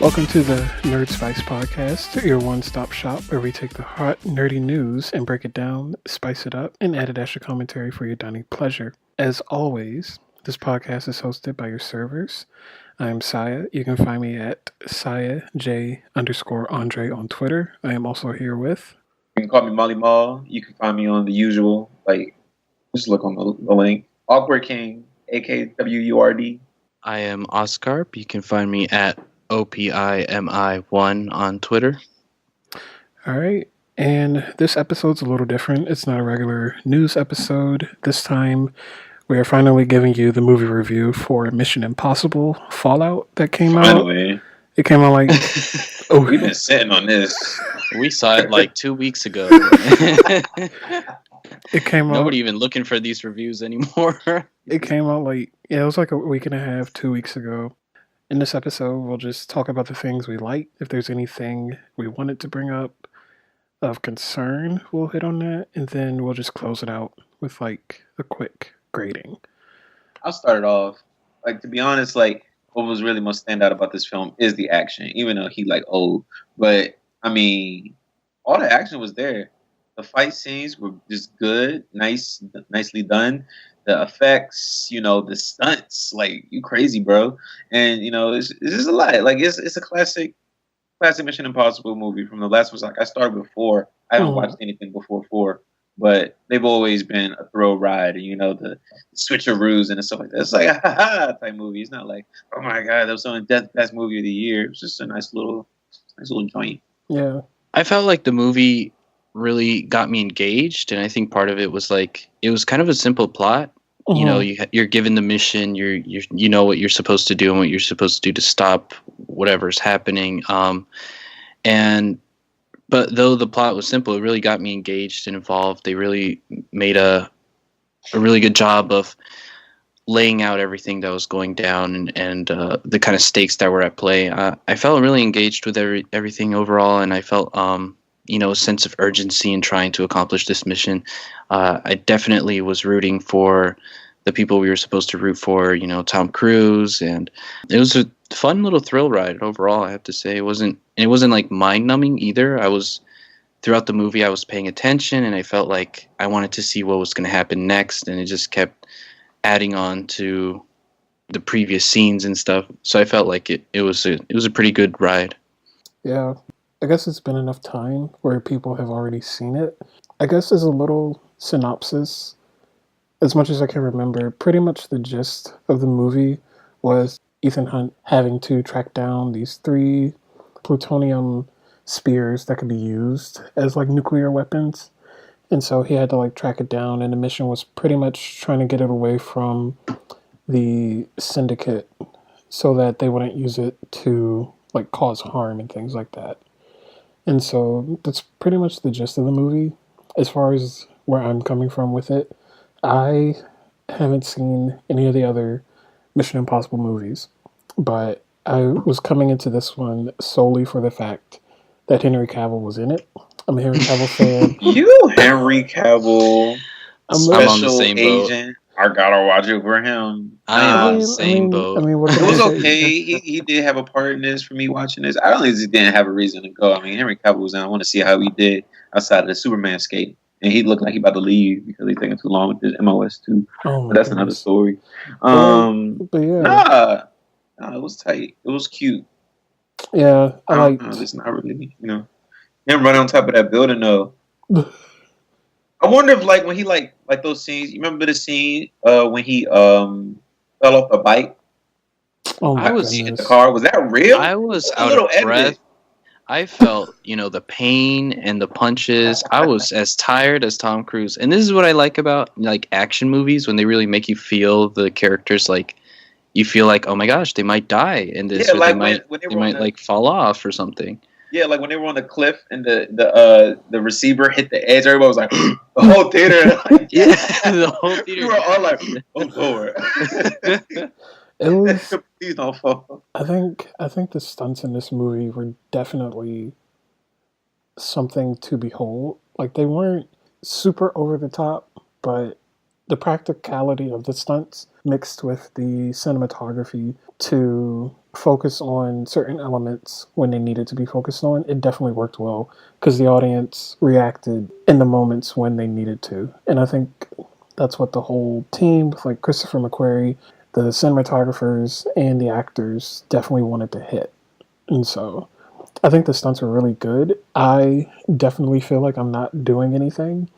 Welcome to the NerdSpice podcast, your one-stop shop where we take the hot, nerdy news and break it down, spice it up, and add a dash of commentary for your dining pleasure. As always, this podcast is hosted by your servers. I am Saya. You can find me at SayaJ_Andre on Twitter. I am also here with... You can call me Molly Mall. You can find me on the usual, just look on the link. Awkward King, AKWURD. I am Oscar. You can find me at OPIMI1 on Twitter. All right. And this episode's a little different. It's not a regular news episode. This time, we are finally giving you the movie review for Mission Impossible Fallout that came out. It came out like... We've been sitting on this. We saw it like 2 weeks ago. It came out... Nobody even looking for these reviews anymore. It came out it was like a week and a half, 2 weeks ago. In this episode, we'll just talk about the things we like. If there's anything we wanted to bring up of concern, we'll hit on that. And then we'll just close it out with a quick grading. I'll start it off. To be honest, what was really most stand out about this film is the action, even though he old. But I mean, all the action was there. The fight scenes were just good, nicely done. The effects, the stunts, you crazy, bro. And it's just a lot. It's a classic Mission Impossible movie from the last one. I started with 4. I haven't watched anything before 4, but they've always been a thrill ride. And the switcheroos and stuff like that. It's a ha type movie. It's not oh my god, that was on the best movie of the year. It was just a nice little joint. Yeah, I felt like the movie really got me engaged, and I think part of it was it was kind of a simple plot. Mm-hmm. You're given the mission, you know what you're supposed to do and what you're supposed to do to stop whatever's happening. But though the plot was simple, it really got me engaged and involved. They really made a really good job of laying out everything that was going down and the kind of stakes that were at play. I felt really engaged with everything overall, and I felt a sense of urgency in trying to accomplish this mission. I definitely was rooting for the people we were supposed to root for, Tom Cruise, and it was a fun little thrill ride overall, I have to say. It wasn't mind-numbing either. Throughout the movie, I was paying attention, and I felt like I wanted to see what was going to happen next, and it just kept adding on to the previous scenes and stuff. So I felt like it was a pretty good ride. Yeah. I guess it's been enough time where people have already seen it. I guess as a little synopsis, as much as I can remember, pretty much the gist of the movie was Ethan Hunt having to track down these 3 plutonium spears that could be used as nuclear weapons. And so he had to track it down, and the mission was pretty much trying to get it away from the syndicate so that they wouldn't use it to cause harm and things like that. And so that's pretty much the gist of the movie. As far as where I'm coming from with it, I haven't seen any of the other Mission Impossible movies, but I was coming into this one solely for the fact that Henry Cavill was in it. I'm a Henry Cavill fan. You, Henry Cavill, I'm on the same agent. boat. I gotta watch it for him. I am on the same boat. It was okay. He did have a part in this for me watching this. I don't think he didn't have a reason to go. I mean, Henry Cavill was in. I want to see how he did outside of the Superman skate. And he looked like he about to leave because he's taking too long with his MOS too. But that's another story. But yeah. It was tight. It was cute. Yeah, it's not really, him running on top of that building though. I wonder if when he those scenes. You remember the scene when he fell off the bike? Oh my goodness. In the car. Was that real? I was out of breath. I felt, the pain and the punches. I was as tired as Tom Cruise. And this is what I like about action movies, when they really make you feel the characters you feel oh my gosh, they might die in this, or they might fall off or something. Yeah, when they were on the cliff and the receiver hit the edge, everybody was the whole theater. Yeah, the whole theater. We were all oh Lord. It was. Please don't fall. I think the stunts in this movie were definitely something to behold. They weren't super over the top, but the practicality of the stunts mixed with the cinematography to focus on certain elements when they needed to be focused on, it definitely worked well because the audience reacted in the moments when they needed to. And I think that's what the whole team, like Christopher McQuarrie, the cinematographers, and the actors definitely wanted to hit. And so I think the stunts were really good. I definitely feel like I'm not doing anything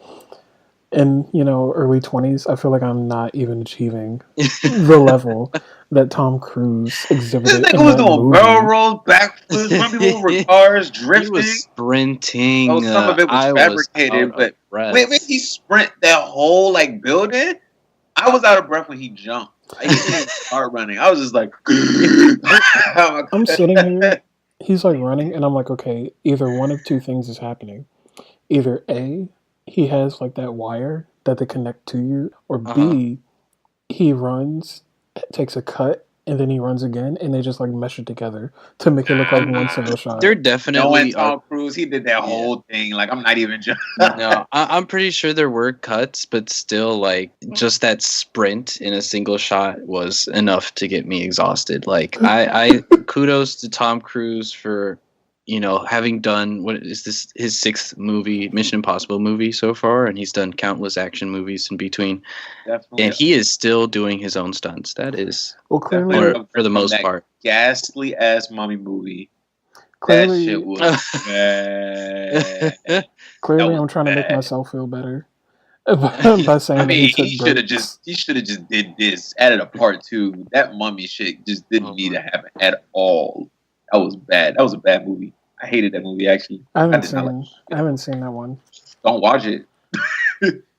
in, early 20s. I feel like I'm not even achieving the level that Tom Cruise This exhibited nigga in was that doing movie. barrel rolls, backflips, running people over cars, drifting. He was sprinting. Oh, some of it was I fabricated, was but when he sprint that whole building, I was out of breath when he jumped. He didn't start running. I was just like, I'm sitting here, he's running, and I'm like, okay, either one of two things is happening. Either A, he has that wire that they connect to you, or B, he runs, takes a cut, and then he runs again, and they just mesh it together to make it look like one single shot. There definitely Tom Cruise, he did that whole thing. I'm not even joking. No, I'm pretty sure there were cuts, but still, just that sprint in a single shot was enough to get me exhausted. I kudos to Tom Cruise for, having done, what is this, his sixth movie, Mission Impossible movie so far, and he's done countless action movies in between. Definitely. And he is still doing his own stunts. That is, clearly, for the most part. Ghastly ass mommy movie. Clearly, that shit was bad. Clearly, I'm trying to make myself feel better by saying he should have just did this, added a part 2. That mummy shit just didn't need to happen at all. That was bad. That was a bad movie. I hated that movie actually. I haven't seen that one. Don't watch it.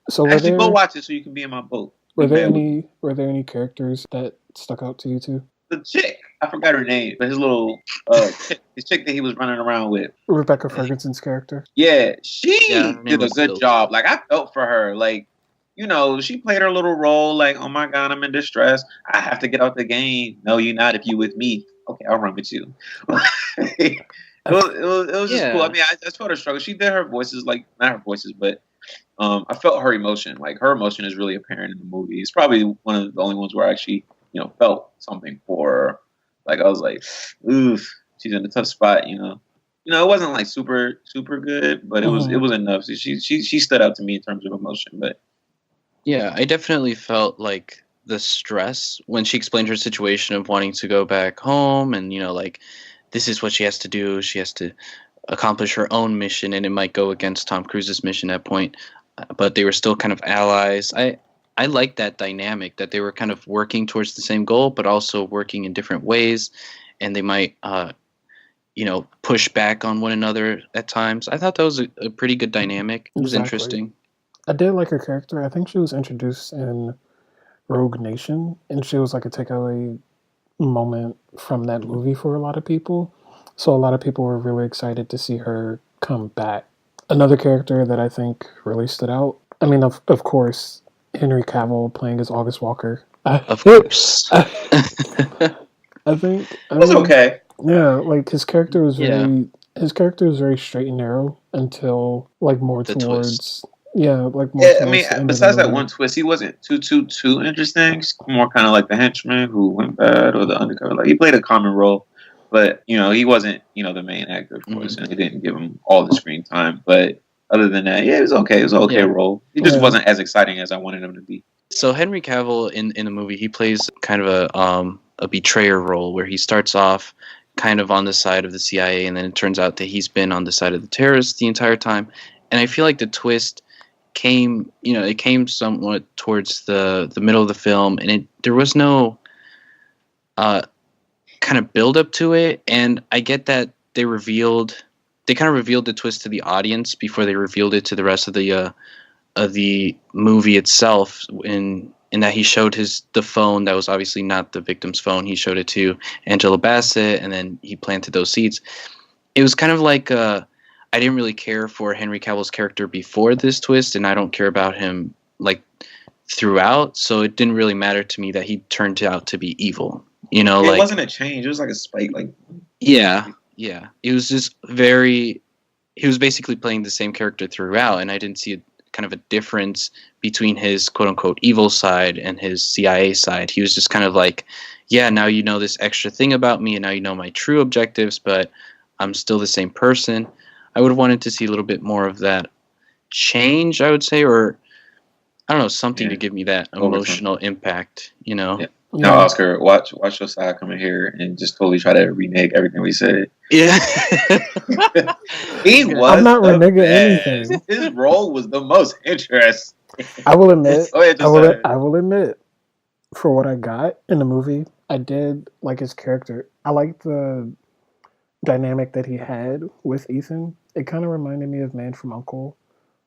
So go watch it so you can be in my boat. Were there any characters that stuck out to you too? The chick, I forgot her name, but his little his chick that he was running around with. Rebecca Ferguson's character. Yeah, she did a good job. I felt for her. She played her little role. Oh my God, I'm in distress. I have to get out the game. No, you're not. If you with me, okay, I'll run with you. It was just cool. I mean, I felt her struggle. She did her voices, not her voices, but I felt her emotion. Her emotion is really apparent in the movie. It's probably one of the only ones where I actually, felt something for her. I was like, oof, she's in a tough spot. It wasn't super super good, but it was enough. So she stood out to me in terms of emotion. But yeah, I definitely felt the stress when she explained her situation of wanting to go back home, and this is what she has to do. She has to accomplish her own mission, and it might go against Tom Cruise's mission at that point. But they were still kind of allies. I like that dynamic, that they were kind of working towards the same goal, but also working in different ways, and they might, push back on one another at times. I thought that was a pretty good dynamic. It was interesting. I did like her character. I think she was introduced in Rogue Nation, and she was a takeaway moment from that movie for a lot of people. So a lot of people were really excited to see her come back. Another character that I think really stood out, I mean, of course, Henry Cavill playing as August Walker. Of course. I think it was okay. Yeah, his character was very straight and narrow until more the towards twist. Besides that one twist, he wasn't too interesting. More kind of the henchman who went bad, or the undercover. He played a common role, but he wasn't the main actor, of course, and they didn't give him all the screen time. But other than that, it was okay. It was an okay role. He just wasn't as exciting as I wanted him to be. So Henry Cavill in the movie, he plays kind of a betrayer role where he starts off kind of on the side of the CIA, and then it turns out that he's been on the side of the terrorists the entire time. And I feel like the twist came somewhat towards the middle of the film, and there was no kind of build up to it. And I get that they kind of revealed the twist to the audience before they revealed it to the rest of the movie itself. In that he showed the phone that was obviously not the victim's phone. He showed it to Angela Bassett, and then he planted those seeds. It was kind of I didn't really care for Henry Cavill's character before this twist, and I don't care about him throughout. So it didn't really matter to me that he turned out to be evil. It wasn't a change. It was a spike. Yeah. It was just he was basically playing the same character throughout, and I didn't see kind of a difference between his quote unquote evil side and his CIA side. He was just kind of like, yeah, now you know this extra thing about me, and now you know my true objectives, but I'm still the same person. I would have wanted to see a little bit more of that change, I would say, or I don't know, something to give me that emotional impact, you know? Yeah. Now, Oscar, watch your side coming here and just totally try to renege everything we said. Yeah. He was. I'm not reneging anything. His role was the most interesting. I will admit. Go ahead, I will admit, for what I got in the movie, I did like his character. I liked the dynamic that he had with Ethan. It kind of reminded me of Man from U.N.C.L.E.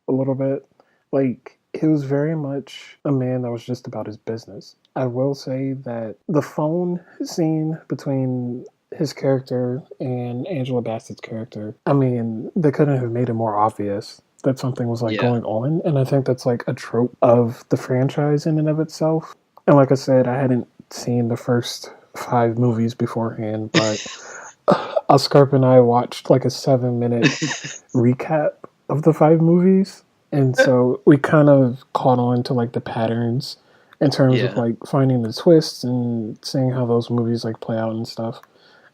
a little bit. Like, he was very much a man that was just about his business. I will say that the phone scene between his character and Angela Bassett's character, I mean, they couldn't have made it more obvious that something was going on. And I think that's like a trope of the franchise in and of itself. And like I said, I hadn't seen the first 5 movies beforehand, but Oscar and I watched like a 7-minute recap of the 5 movies. And so we kind of caught on to like the patterns in terms of like finding the twists and seeing how those movies like play out and stuff.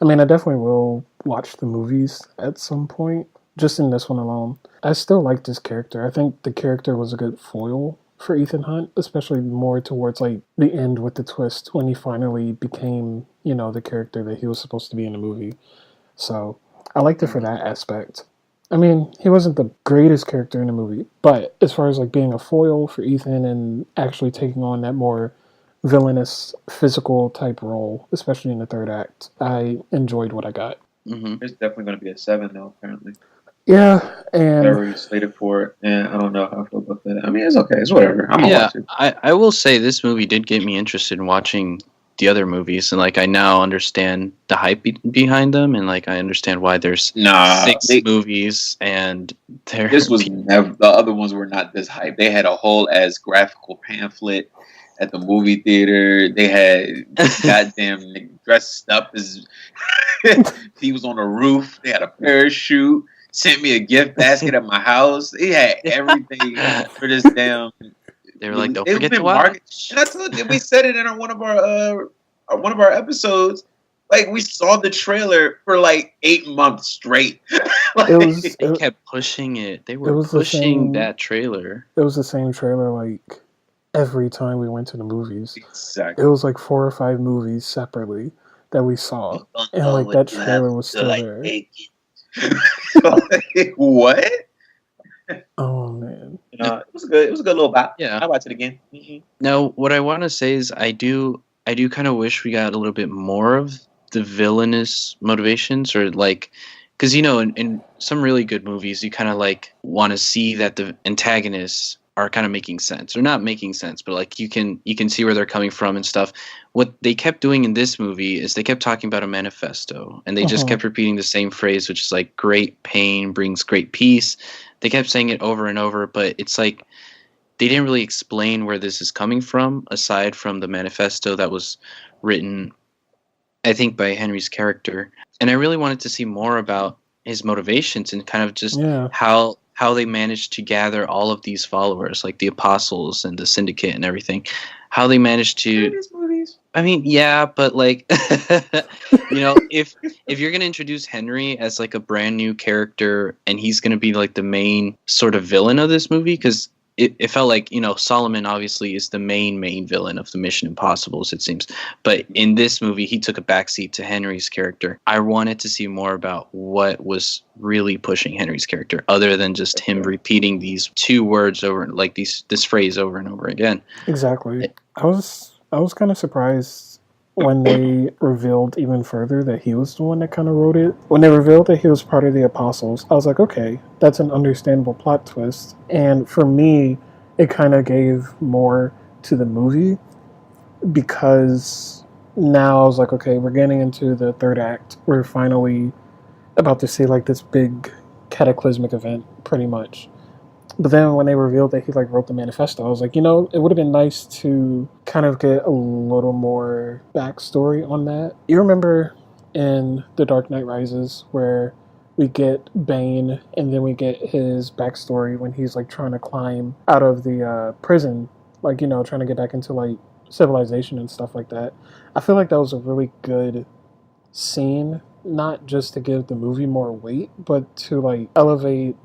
I mean, I definitely will watch the movies at some point, just in this one alone. I still liked his character. I think the character was a good foil for Ethan Hunt, especially more towards like the end with the twist when he finally became, you know, the character that he was supposed to be in the movie. So I liked it for that aspect. I mean, he wasn't the greatest character in the movie, but as far as like being a foil for Ethan and actually taking on that more villainous physical type role, especially in the third act, I enjoyed what I got. Mm-hmm. It's definitely going to be a 7 though, apparently. Yeah, and whatever slated for it, and I don't know how I feel about that. I mean, it's okay, it's whatever. I'm gonna watch it. I will say this movie did get me interested in watching the other movies, and like I now understand the hype behind them, and like I understand why there's 6 movies, and this was never, the other ones were not this hype. They had a whole as graphical pamphlet at the movie theater. They had goddamn dressed up as he was on a roof. They had a parachute. Sent me a gift basket at my house. He had everything for this damn. They were like, "Don't forget to watch." And I told you, we said it in one of our episodes. Like, we saw the trailer for like 8 months straight. They kept pushing it. They were pushing that trailer. It was the same trailer like every time we went to the movies. Exactly. It was like 4 or 5 movies sepaperly that we saw, and like that trailer was still there. What? Oh man! It was good. It was a good little bop. Yeah, I'll watch it again. Mm-hmm. Now, what I want to say is, I do kind of wish we got a little bit more of the villainous motivations, or like, because you know, in some really good movies, you kind of like want to see that the antagonists are kind of making sense, or not making sense, but like you can see where they're coming from and stuff. What they kept doing in this movie is they kept talking about a manifesto, and they just kept repeating the same phrase, which is like, great pain brings great peace. They kept saying it over and over, but it's like they didn't really explain where this is coming from, aside from the manifesto that was written, I think, by Henry's character. And I really wanted to see more about his motivations and kind of just how they managed to gather all of these followers, like the apostles and the syndicate and everything. How they managed to... I mean, yeah, but like, you know, if you're going to introduce Henry as like a brand new character and he's going to be like the main sort of villain of this movie, because it felt like, you know, Solomon obviously is the main villain of the Mission Impossibles, it seems. But in this movie, he took a backseat to Henry's character. I wanted to see more about what was really pushing Henry's character, other than just him repeating these 2 words over, like this phrase over and over again. Exactly. I was kind of surprised when they revealed even further that he was the one that kind of wrote it. When they revealed that he was part of the Apostles, I was like, okay, that's an understandable plot twist. And for me, it kind of gave more to the movie, because now I was like, okay, we're getting into the third act. We're finally about to see like this big cataclysmic event, pretty much. But then when they revealed that he like wrote the manifesto, I was like, you know, it would have been nice to kind of get a little more backstory on that. You remember in The Dark Knight Rises where we get Bane, and then we get his backstory when he's like trying to climb out of the prison, like trying to get back into like civilization and stuff like that. I feel like that was a really good scene, not just to give the movie more weight, but to like elevate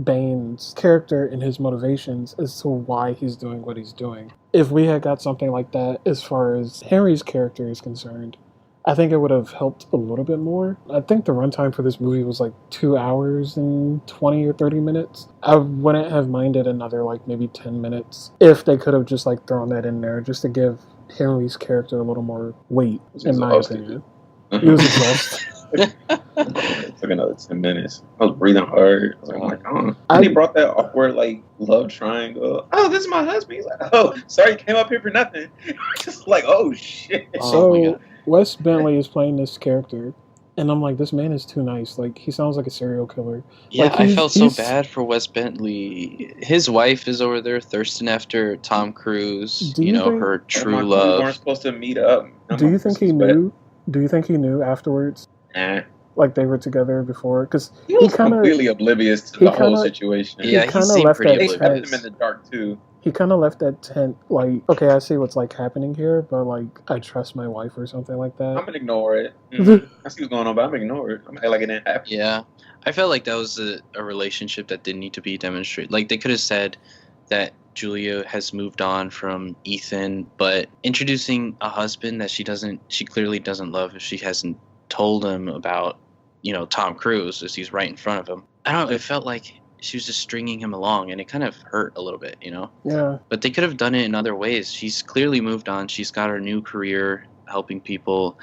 Bane's character and his motivations as to why he's doing what he's doing. If we had got something like that as far as Henry's character is concerned, I think it would have helped a little bit more. I think the runtime for this movie was like 2 hours and 20 or 30 minutes. I wouldn't have minded another like maybe 10 minutes if they could have just like thrown that in there just to give Henry's character a little more weight, in my opinion. He was exhausted. It took another 10 minutes. I was breathing hard. I was like, oh my god. And he brought that awkward, like, love triangle. Oh, this is my husband. He's like, oh, sorry, you came up here for nothing. Just like, oh, shit. So, Wes Bentley is playing this character, and I'm like, this man is too nice. Like, he sounds like a serial killer. Yeah, like, I felt so bad for Wes Bentley. His wife is over there thirsting after Tom Cruise, her true love. We weren't supposed to meet up. Do you think he knew? Do you think he knew afterwards? Nah. Like they were together before? Because he was completely oblivious to the whole situation. Yeah, he seemed pretty oblivious. They left him in the dark, too. He kind of left that tent like, okay, I see what's like happening here, but like, I trust my wife or something like that. I'm gonna ignore it. I see what's going on, but I'm gonna ignore it. I'm gonna act like it didn't happen. Yeah. I felt like that was a relationship that didn't need to be demonstrated. Like, they could have said that Julia has moved on from Ethan, but introducing a husband that she clearly doesn't love if she hasn't told him about, Tom Cruise as he's right in front of him. I don't know, it felt like she was just stringing him along, and it kind of hurt a little bit, Yeah. But they could have done it in other ways. She's clearly moved on. She's got her new career helping people.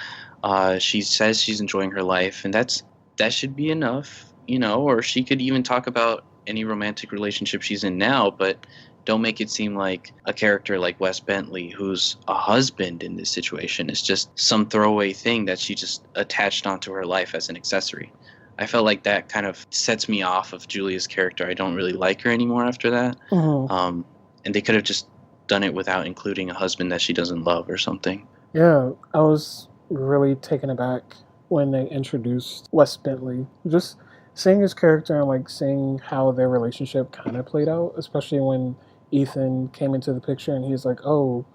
She says she's enjoying her life, and that should be enough, or she could even talk about any romantic relationship she's in now, but don't make it seem like a character like Wes Bentley, who's a husband in this situation, is just some throwaway thing that she just attached onto her life as an accessory. I felt like that kind of sets me off of Julia's character. I don't really like her anymore after that. Mm-hmm. And they could have just done it without including a husband that she doesn't love or something. Yeah, I was really taken aback when they introduced Wes Bentley. Just seeing his character and like seeing how their relationship kind of played out, especially when Ethan came into the picture and he's like, oh,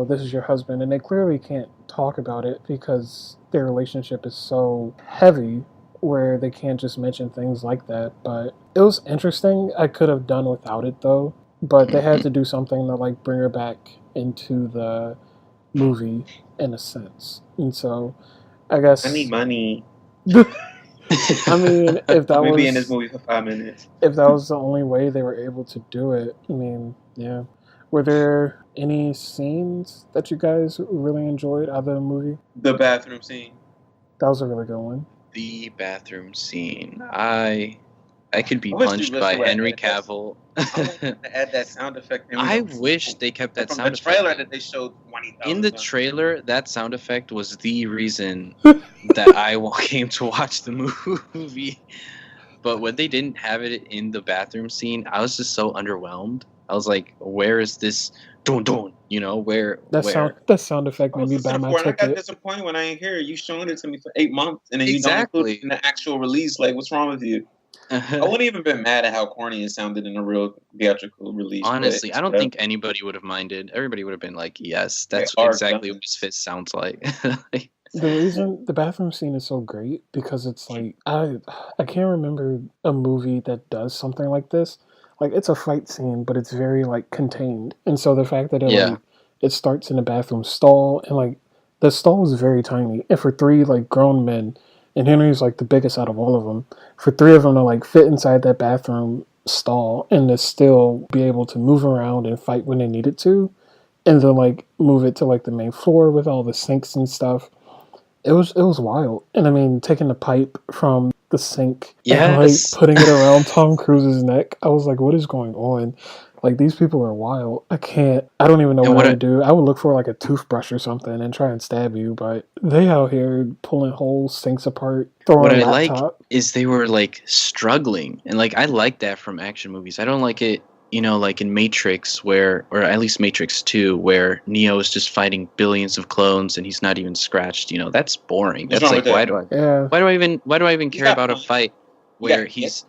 this is your husband. And they clearly can't talk about it because their relationship is so heavy where they can't just mention things like that. But it was interesting. I could have done without it though, but they had to do something to like bring her back into the movie in a sense. And so I guess I need money. I mean, if that was be in this movie for 5 minutes. If that was the only way they were able to do it, I mean, yeah. Were there any scenes that you guys really enjoyed out of the movie? The bathroom scene. That was a really good one. The bathroom scene. I could be punched by Henry Cavill. I want to add that sound effect. I wish they kept that sound effect. From the trailer that they showed 20,000. In the trailer, that sound effect was the reason that I came to watch the movie. But when they didn't have it in the bathroom scene, I was just so underwhelmed. I was like, where is this? Dun, dun, where? That sound effect made me buy my ticket. I got disappointed when I ain't hear it. You showing it to me for 8 months, and then you don't include it in the actual release. Like, what's wrong with you? I wouldn't even been mad at how corny it sounded in a real theatrical release. Honestly, I don't think anybody would have minded. Everybody would have been like, yes, that's exactly what this fit sounds like. The reason the bathroom scene is so great because it's like I can't remember a movie that does something like this. Like, it's a fight scene, but it's very like contained. And so the fact that it starts in a bathroom stall, and like the stall is very tiny. And for 3 like grown men, and Henry's like the biggest out of all of them, for 3 of them to like fit inside that bathroom stall and to still be able to move around and fight when they needed to, and then like move it to like the main floor with all the sinks and stuff. It was wild. And I mean, taking the pipe from the sink and like putting it around Tom Cruise's neck, I was like, what is going on? Like, these people are wild. I don't even know what I would do. I would look for like a toothbrush or something and try and stab you, but they out here pulling whole sinks apart, throwing What a I laptop. like is they were like struggling, and like I like that from action movies. I don't like it, like in Matrix, or at least Matrix 2, where Neo is just fighting billions of clones and he's not even scratched. That's boring. That's like, why do I even care about a fight? where he's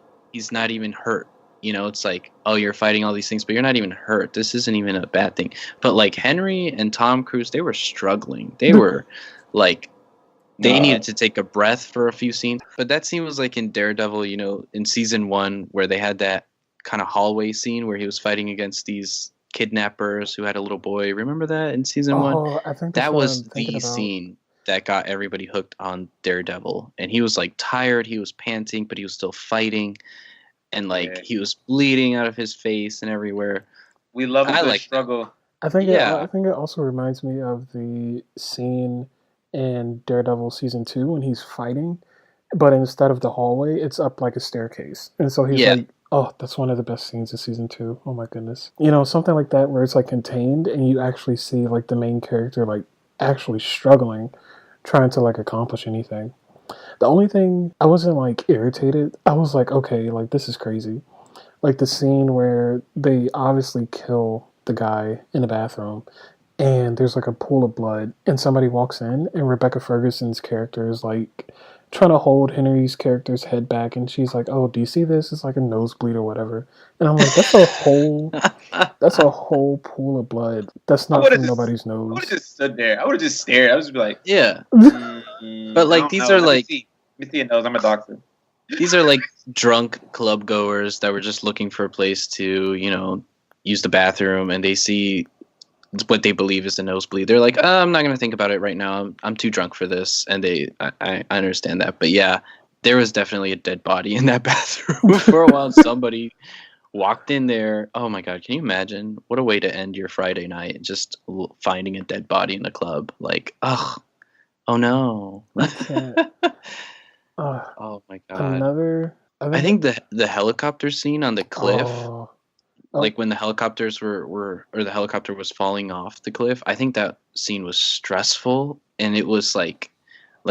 not even hurt. You know, it's like, oh, you're fighting all these things, but you're not even hurt. This isn't even a bad thing. But like Henry and Tom Cruise, they were struggling. They were like, they needed to take a breath for a few scenes. But that scene was like in Daredevil, you know, in season 1, where they had that kind of hallway scene where he was fighting against these kidnappers who had a little boy. Remember that in season 1? I think That was the scene that got everybody hooked on Daredevil. And he was like tired, he was panting, but he was still fighting. And like he was bleeding out of his face and everywhere. We love a good struggle. I think it also reminds me of the scene in Daredevil season 2 when he's fighting, but instead of the hallway, it's up like a staircase. And so he's like, oh, that's one of the best scenes of season 2. Oh my goodness. You know, something like that where it's like contained and you actually see like the main character like actually struggling, trying to like accomplish anything. The only thing, I wasn't like irritated. I was like, okay, like this is crazy. Like the scene where they obviously kill the guy in the bathroom and there's like a pool of blood and somebody walks in and Rebecca Ferguson's character is like trying to hold Henry's character's head back and she's like, oh, do you see this? It's like a nosebleed or whatever. And I'm like, that's a whole pool of blood. That's not from nobody's nose. I would have just stood there. I would have just stared. I was just be like, yeah. But like these are like, let me see a nose. I'm a doctor. These are like drunk club goers that were just looking for a place to, you know, use the bathroom, and they see what they believe is a nosebleed. They're like, I'm not going to think about it right now. I'm too drunk for this. And I understand that. But yeah, there was definitely a dead body in that bathroom for a while. Somebody walked in there. Oh my God. Can you imagine? What a way to end your Friday night. Just finding a dead body in the club. Like, oh no. Oh my God. I think the helicopter scene on the cliff, like when the helicopters or the helicopter was falling off the cliff, I think that scene was stressful, and it was like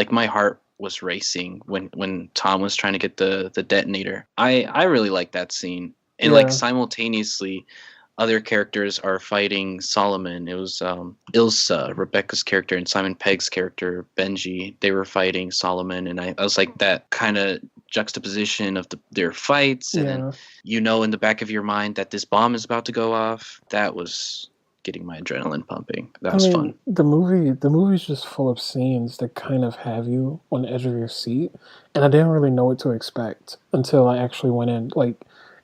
my heart was racing when Tom was trying to get the detonator. I really like that scene. And like simultaneously, other characters are fighting Solomon. It was Ilsa, Rebecca's character, and Simon Pegg's character, Benji. They were fighting Solomon, and I was like, that kind of juxtaposition of their fights, and then, you know, in the back of your mind that this bomb is about to go off. That was getting my adrenaline pumping. That was fun. The movie's just full of scenes that kind of have you on the edge of your seat, and I didn't really know what to expect until I actually went in. Like,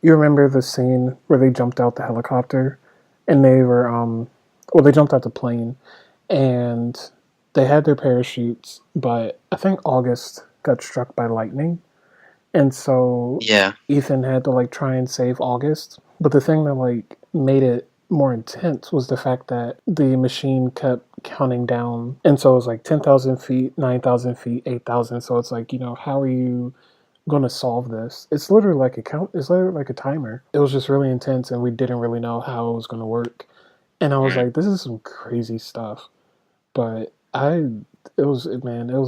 you remember the scene where they jumped out the helicopter and they were, they jumped out the plane and they had their parachutes, but I think August got struck by lightning. And so Ethan had to like try and save August. But the thing that like made it more intense was the fact that the machine kept counting down. And so it was like 10,000 feet, 9,000 feet, 8,000. So it's like, you know, how are you going to solve this? It's literally like it's literally like a timer. It was just really intense, and we didn't really know how it was going to work. And I was like, this is some crazy stuff. But it was a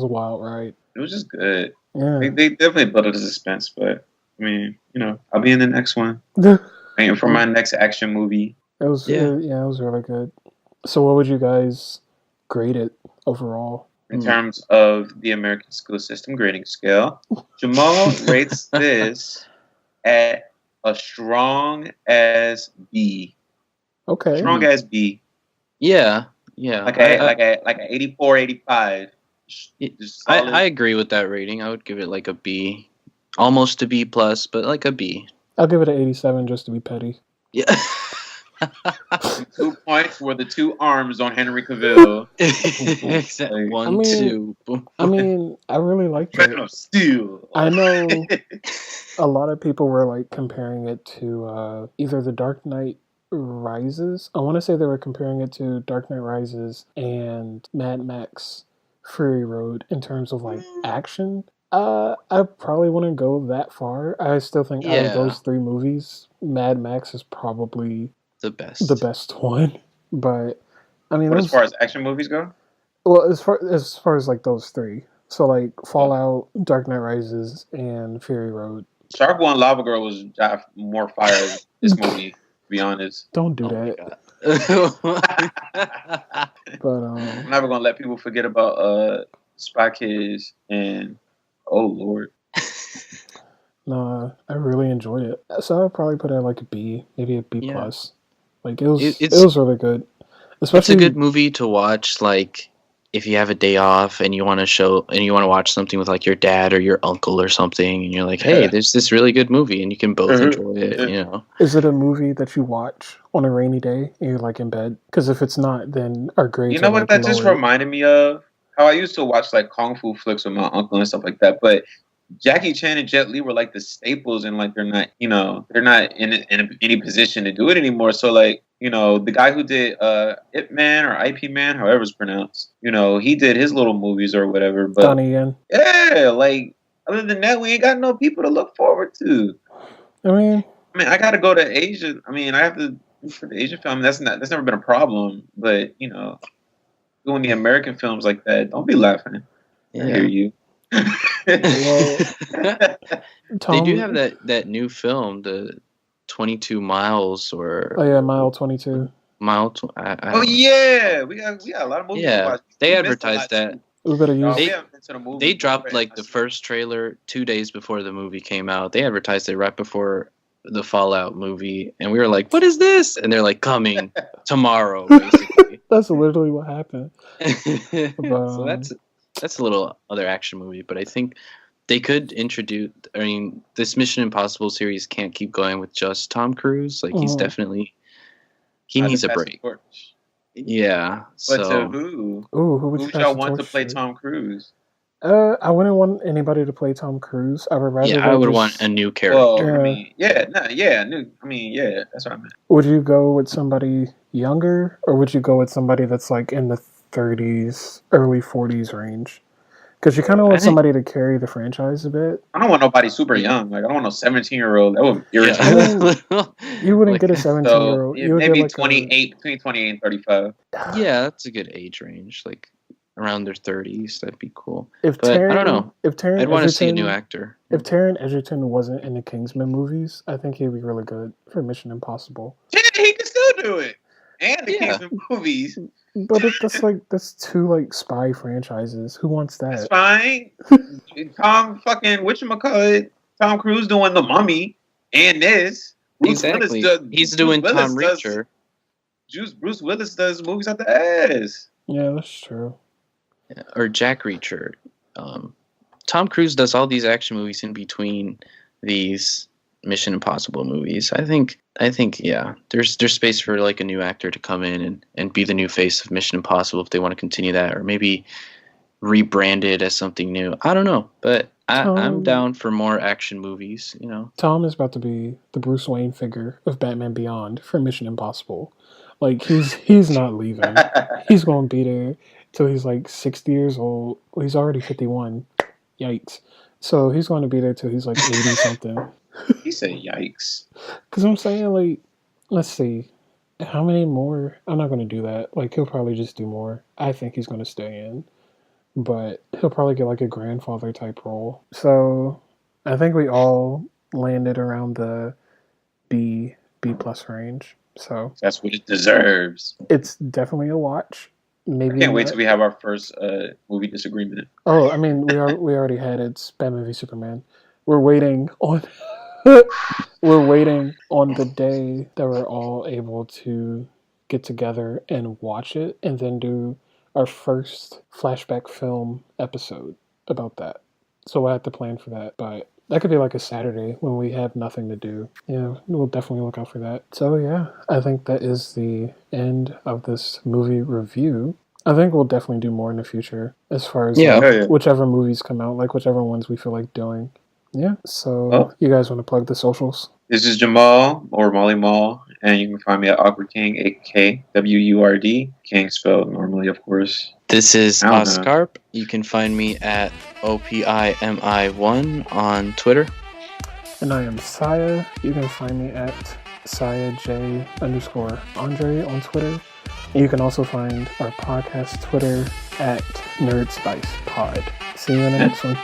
wild ride. It was just good. Yeah. They definitely built up the suspense, but I mean, you know, I'll be in the next one. Waiting for my next action movie. It was it was really good. So what would you guys grade it overall? In terms of the American school system grading scale, Jamal rates this at a strong as B. Okay. Strong as B. Yeah. Like a 84, 85. I agree with that rating. I would give it like a B. Almost a B plus, but like a B. I'll give it an 87 just to be petty. Yeah. 2 points were the 2 arms on Henry Cavill. Exactly. 1, 2. I mean, I really liked it. Man of Steel. I know a lot of people were like comparing it to either The Dark Knight Rises. I want to say they were comparing it to Dark Knight Rises and Mad Max Fury Road in terms of like action. I probably wouldn't go that far. I still think out of those 3 movies, Mad Max is probably the best one. But I mean, as far as action movies go, well, as far as like those 3, so like Fallout, Dark Knight Rises, and Fury Road. Shark Boy and Lava Girl was more fire than this movie. To be honest, don't do that. But I'm never gonna let people forget about Spy Kids and oh Lord. No, I really enjoyed it. So I'd probably put it at like a B, maybe a B Yeah. plus. Like it was It's really good. it's a Especially good movie to watch, like if you have a day off and you want to watch something with like your dad or your uncle or something, and you're like, hey, there's this really good movie, and you can both enjoy it. You know, is it a movie that you watch on a rainy day and you're like in bed? Because if it's not, then our You grades are know what like that just lower. reminded me of? How I used to watch like kung fu flicks with my uncle and stuff like that. But Jackie Chan and Jet Li were like the staples, and like they're not, they're not in any position to do it anymore. So like, the guy who did Ip Man or IP Man, however it's pronounced, he did his little movies or whatever. But Donnie Yen. yeah, like other than that, we ain't got no people to look forward to. I mean, I gotta go to Asia. I mean, I have to for the Asian film. That's never been a problem. But doing the American films like that, don't be laughing. yeah. I hear you. well, Tom, They do have that new film, the 22 Miles or Oh yeah, Mile 22. Mile. I Oh don't know. yeah, we got a lot of movies to Yeah, watch. they We missed a advertised lot, that. too. We better use. We haven't been to the movie. They dropped like the first trailer 2 days before the movie came out. They advertised it right before the Fallout movie, and we were like, "What is this?" And they're like, "Coming tomorrow," basically. That's literally what happened. So that's a little other action movie, but I think they could introduce. I mean, this Mission Impossible series can't keep going with just Tom Cruise. Like he's definitely needs a break. Yeah. But So to who? Ooh, who would Who you y'all pass the want to torch play to? Tom Cruise? I wouldn't want anybody to play Tom Cruise. I would rather. I would want a new character. Well, that's what I meant. Would you go with somebody younger, or would you go with somebody that's like in the 30s, early 40s range? Because you kind of want somebody to carry the franchise a bit. I don't want nobody super young. Like I don't want no 17-year-old. That would irritate me. You wouldn't get a 17-year-old. So maybe 28, between 28 and 35. Yeah, that's a good age range. Like around their 30s, that'd be cool. I don't know. I'd want to see a new actor. If Taron Egerton wasn't in the Kingsman movies, I think he'd be really good for Mission Impossible. Yeah, he can still do it. And the Kingsman movies. But that's two like spy franchises. Who wants that? That's fine. Tom Cruise doing The Mummy and this. Exactly. He's doing Tom Reacher. Bruce Willis does movies out the ass. Yeah, that's true. Or Jack Reacher. Tom Cruise does all these action movies in between these Mission Impossible movies. I think yeah, there's space for like a new actor to come in and be the new face of Mission Impossible if they want to continue that, or maybe rebrand it as something new. I don't know, but I'm down for more action movies. Tom is about to be the Bruce Wayne figure of Batman Beyond for Mission Impossible. Like he's not leaving. He's going to be there till he's like 60 years old. Well, he's already 51. Yikes! So he's going to be there till he's like 80 something. He said, "Yikes!" Because I'm saying, like, let's see, how many more? I'm not going to do that. Like, he'll probably just do more. I think he's going to stay in, but he'll probably get like a grandfather type role. So I think we all landed around the B plus range. So that's what it deserves. It's definitely a watch. Maybe I can't wait till we have our first movie disagreement. Oh, I mean, we already had it. It's Batman v Superman. We're waiting on. We're waiting on the day that we're all able to get together and watch it, and then do our first flashback film episode about that. So we'll have to plan for that, but that could be like a Saturday when we have nothing to do. Yeah, we'll definitely look out for that. So yeah, I think that is the end of this movie review. I think we'll definitely do more in the future as far as whichever movies come out, like whichever ones we feel like doing. Yeah, so you guys want to plug the socials? This is Jamal, or Molly Mall, and you can find me at Awkward King, AKWURD, King spelled normally, of course. This is Oscarp. You can find me at OPIMI1 on Twitter. And I am Saya. You can find me at SayaJ_Andre on Twitter. And you can also find our podcast Twitter at NerdSpice Pod. See you in the next one.